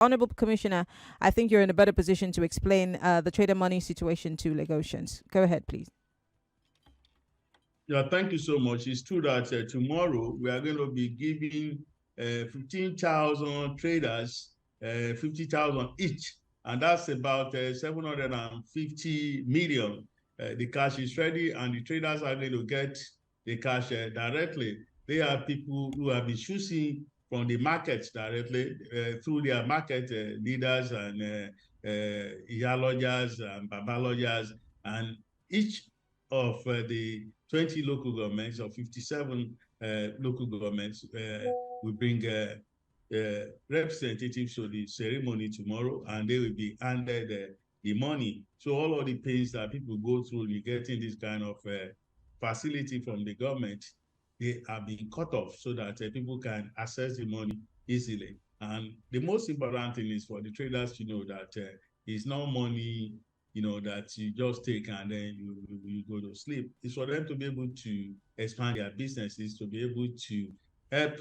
Honorable Commissioner, I think you're in a better position to explain the trader money situation to Lagosians. Go ahead, please. Yeah, thank you so much. It's true that tomorrow we are going to be giving 15,000 traders 50,000 each, and that's about 750 million. The cash is ready, and the traders are going to get the cash directly. They are people who have been choosing from the markets directly through their market leaders and iyalojas and babalojas, and each of the 20 local governments or 57 local governments will bring representatives to the ceremony tomorrow, and they will be handed the money. So all of the pains that people go through in getting this kind of facility from the government, they are being cut off so that people can access the money easily. And the most important thing is for the traders to know that it's not money, that you just take and then you go to sleep. It's for them to be able to expand their businesses, to be able to help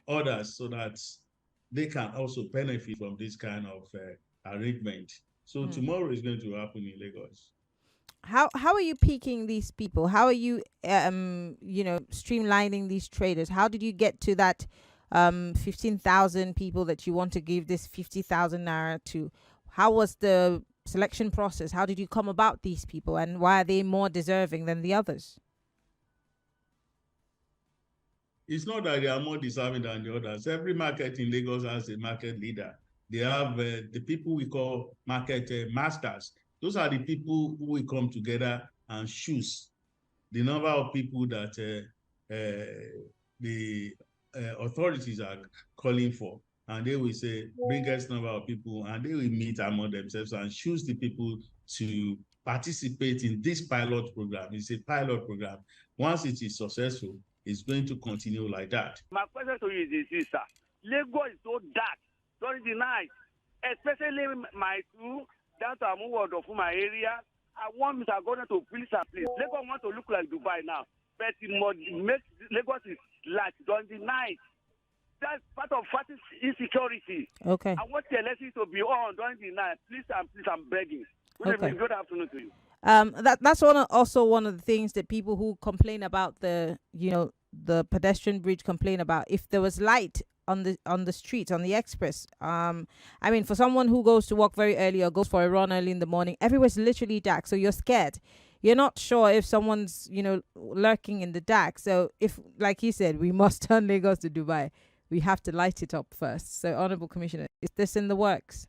others so that they can also benefit from this kind of arrangement. So tomorrow is going to happen in Lagos. How are you picking these people? How are you streamlining these traders? How did you get to that 15,000 people that you want to give this 50,000 naira to? How was the selection process? How did you come about these people, and why are they more deserving than the others? It's not that they are more deserving than the others. Every market in Lagos has a market leader. They have the people we call market masters. Those are the people who will come together and choose the number of people that the authorities are calling for. And they will say, bring us number of people, and they will meet among themselves and choose the people to participate in this pilot program. It's a pilot program. Once it is successful, it's going to continue like that. My question to you is this, sir. Lagos is so dark during the night, especially my two, down to Amuwodo for my area. I want Mr. Governor to please. Lagos want to look like Dubai now, but it must make Lagos is light during the night. That's part of fighting insecurity. Okay. I want the electricity to be on during the night. Please, I'm begging. Good afternoon to you. That's also one of the things that people who complain about the pedestrian bridge complain about. If there was light on the streets, on the express, I mean, for someone who goes to work very early or goes for a run early in the morning, everywhere's literally dark, so you're scared. You're not sure if someone's lurking in the dark. So if, like he said, we must turn Lagos to Dubai, we have to light it up first. So, Honorable Commissioner, is this in the works?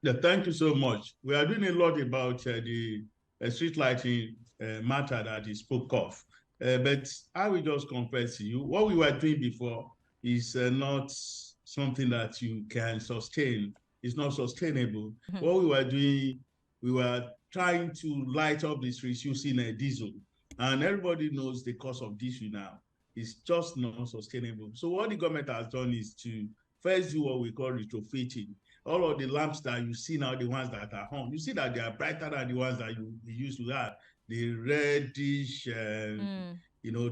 Yeah, thank you so much. We are doing a lot about the street lighting matter that he spoke of. But I will just confess to you, what we were doing before is not something that you can sustain. It's not sustainable. What we were doing, we were trying to light up the streets using a diesel. And everybody knows the cost of diesel now. It's just not sustainable. So what the government has done is to first do what we call retrofitting. All of the lamps that you see now, the ones that are on, you see that they are brighter than the ones that you used to have. The reddish,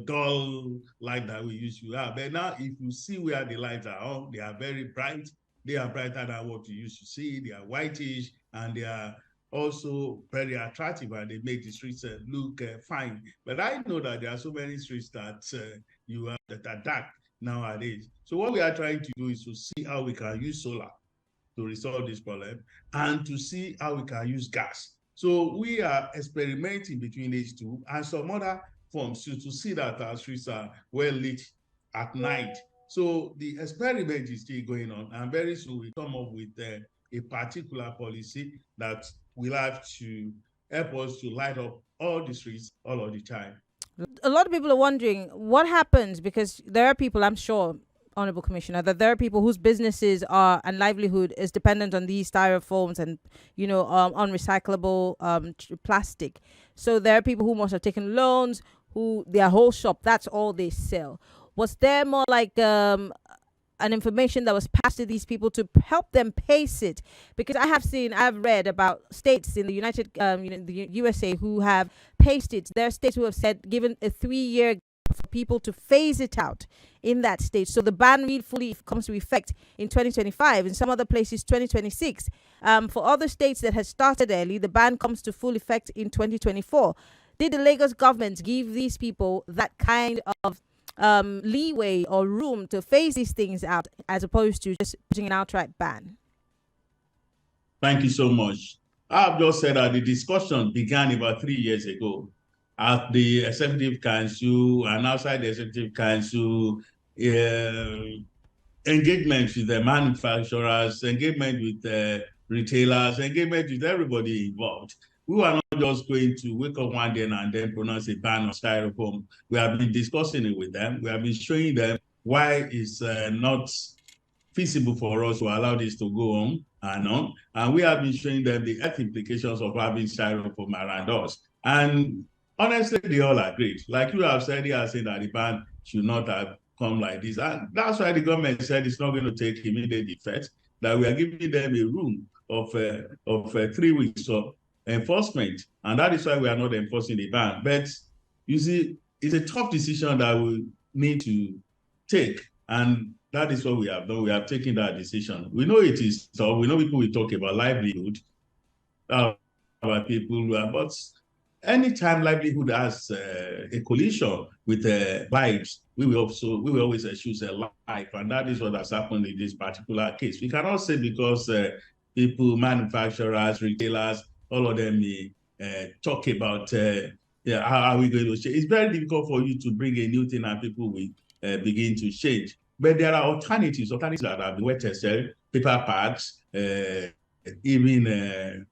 dull light that we used to have. But now, if you see where the lights are on, they are very bright. They are brighter than what you used to see. They are whitish, and they are also very attractive, and they make the streets look fine. But I know that there are so many streets that you have that are dark nowadays. So what we are trying to do is to see how we can use solar to resolve this problem, and to see how we can use gas. So we are experimenting between these two and some other forms to see that our streets are well lit at night. So the experiment is still going on, and very soon we come up with a particular policy that will have to help us to light up all the streets all of the time. A lot of people are wondering what happens, because there are people, I'm sure, Honorable Commissioner, that there are people whose businesses are and livelihood is dependent on these styrofoams and unrecyclable plastic. So there are people who must have taken loans, who their whole shop, that's all they sell. Was there more like an information that was passed to these people to help them pace it? Because I've read about states in the the USA who have paced it. There are states who have said given a 3-year for people to phase it out in that state. So the ban really fully comes to effect in 2025. In some other places, 2026. For other states that has started early, the ban comes to full effect in 2024. Did the Lagos government give these people that kind of leeway or room to phase these things out as opposed to just putting an outright ban? Thank you so much. I've just said that the discussion began about 3 years ago at the Executive Council and outside the Executive Council, engagement with the manufacturers, engagement with the retailers, engagement with everybody involved. We were not just going to wake up one day and then pronounce a ban on styrofoam. We have been discussing it with them. We have been showing them why it's not feasible for us to allow this to go on and on. And we have been showing them the health implications of having styrofoam around us. And honestly, they all agreed. Like you have said, they are saying that the ban should not have come like this. And that's why the government said it's not going to take immediate effect, that we are giving them a room of 3 weeks of enforcement. And that is why we are not enforcing the ban. But you see, it's a tough decision that we need to take. And that is what we have done. We have taken that decision. We know it is tough. We know people will talk about livelihood, about people, but anytime livelihood has a collision with lives, we will always choose a life, and that is what has happened in this particular case. We cannot say because people, manufacturers, retailers, all of them talk about how are we going to change. It's very difficult for you to bring a new thing and people will begin to change. But there are alternatives that have been tested, paper bags, even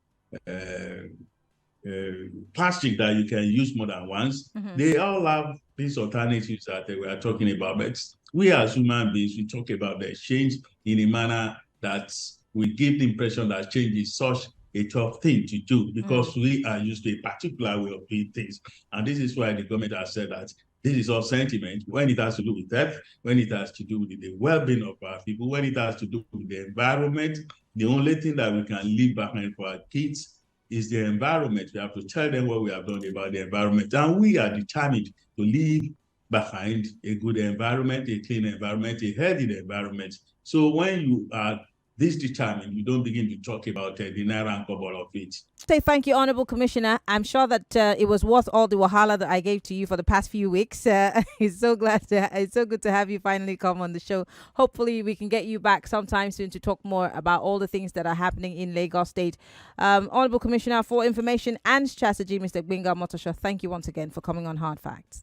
plastic that you can use more than once. Mm-hmm. They all have these alternatives that we are talking about. But we as human beings, we talk about the change in a manner that we give the impression that change is such a tough thing to do because we are used to a particular way of doing things. And this is why the government has said that this is all sentiment when it has to do with health, when it has to do with the well-being of our people, when it has to do with the environment. The only thing that we can leave behind for our kids is the environment. We have to tell them what we have done about the environment. And we are determined to leave behind a good environment, a clean environment, a healthy environment. So when you are this determined, you don't begin to talk about the naira and kobo of it. Thank you, Honorable Commissioner. I'm sure that it was worth all the wahala that I gave to you for the past few weeks. It's so good to have you finally come on the show. Hopefully, we can get you back sometime soon to talk more about all the things that are happening in Lagos State. Honorable Commissioner for Information and Strategy, Mr. Gbenga Omotoso, thank you once again for coming on Hard Facts.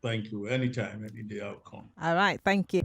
Thank you. Anytime, any day I'll come. All right. Thank you.